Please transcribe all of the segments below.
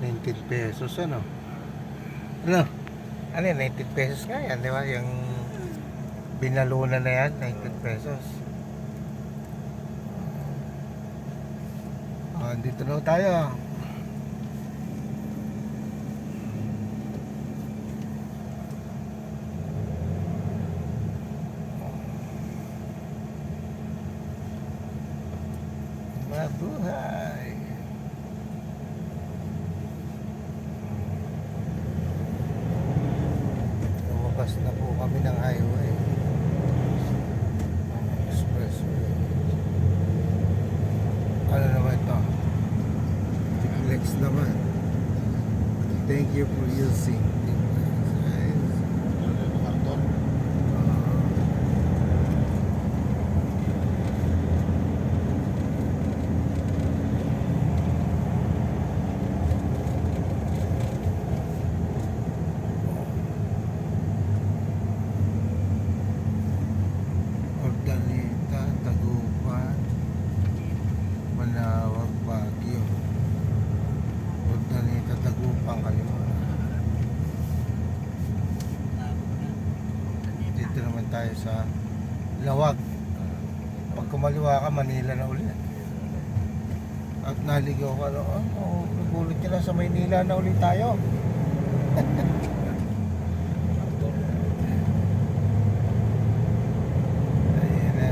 19 pesos ano? Ano? Ano yan? 19 pesos nga yan, di ba? Yung binalunan na yan, 19 pesos. Dito na tayo. Mabuhay. Lumabas na po kami ng highway. Expressway. Ano naman ito? Flex naman. Thank you for using. Ordalita, Tagupan, Manawag, Baguio. Ordalita, Tagupan kayo. Dito naman tayo sa Lawag. Pag kumaliwa ka, Manila na ulit. At naligaw ka noon. Nagulat ka na sa Maynila na ulit tayo. Ayan na.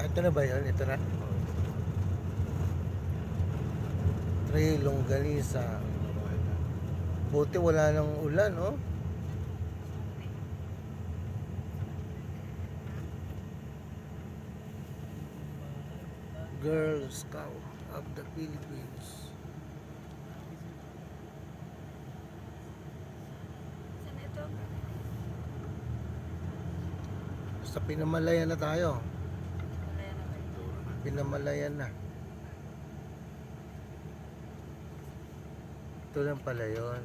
Ito na ba yun? Ito na. Trail Longganisa. Buti wala nang ulan, oh. Girl Scout of the Philippines. Saan ito? Basta Pinamalayan na tayo. Wala yan naman ito. Pinamalayan na. Ito lang pala yun.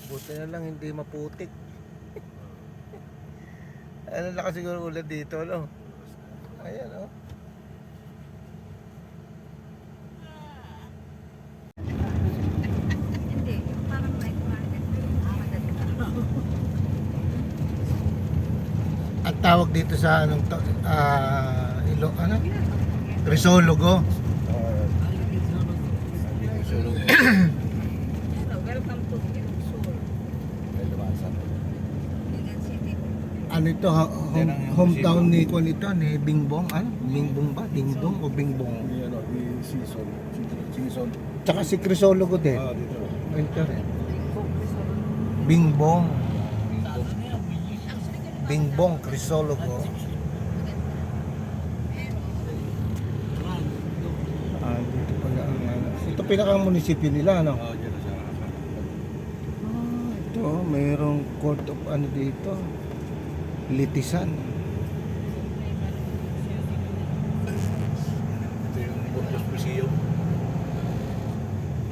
Buti na lang hindi maputik. Ano na kasi siguro ulan dito, no? Ayan, oh. Hindi, yung parang night market. Madali ka. Ang tawag dito sa anong to, ano? Crisologo. Hello, welcome to Seoul. Ligan City. Ano ito, hometown ni Kwan ito, ni Bingbong. Ano? Bingbong ba? Dingdong o Bingbong? Tsaka si Crisologo din. Ito rin. Bingbong. Bingbong Crisologo. Dito pala ang ano. Ito pinaka-munisipyo nila, no? Ito, mayroong court of ano dito. Litisan. Ito yung Burgos Museum.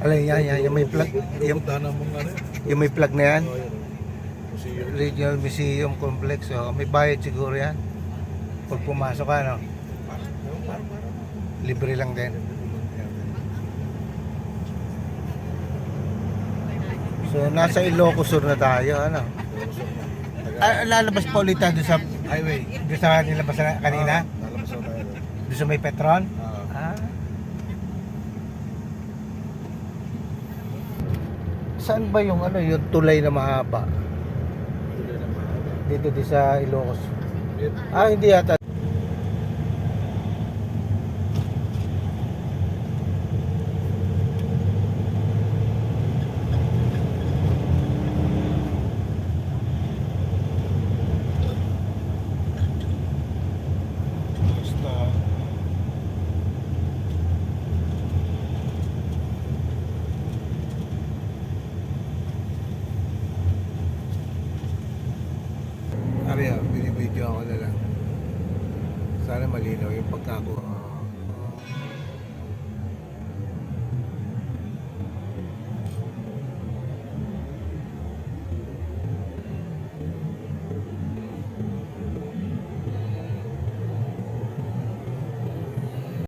Alay, yan, may flag. Yung may flag na yan. Museum. Regional Museum Complex. Oh. May bayad siguro yan. Pag pumasok ka, no? Libre lang din. So, nasa Ilocos Sur na tayo, ano? Lalabas pa ulit tayo doon sa Highway. doon sa nilabas na kanina? Lalabas na tayo. Doon sa may Petron? Ah. Saan ba yung ano, yung tulay na mahaba? Tuloy na mahaba. Dito di sa Ilocos. Ah, hindi yata. Basta. Ari, binibidyo ako na lang. Sana malinaw yung pagkakuha.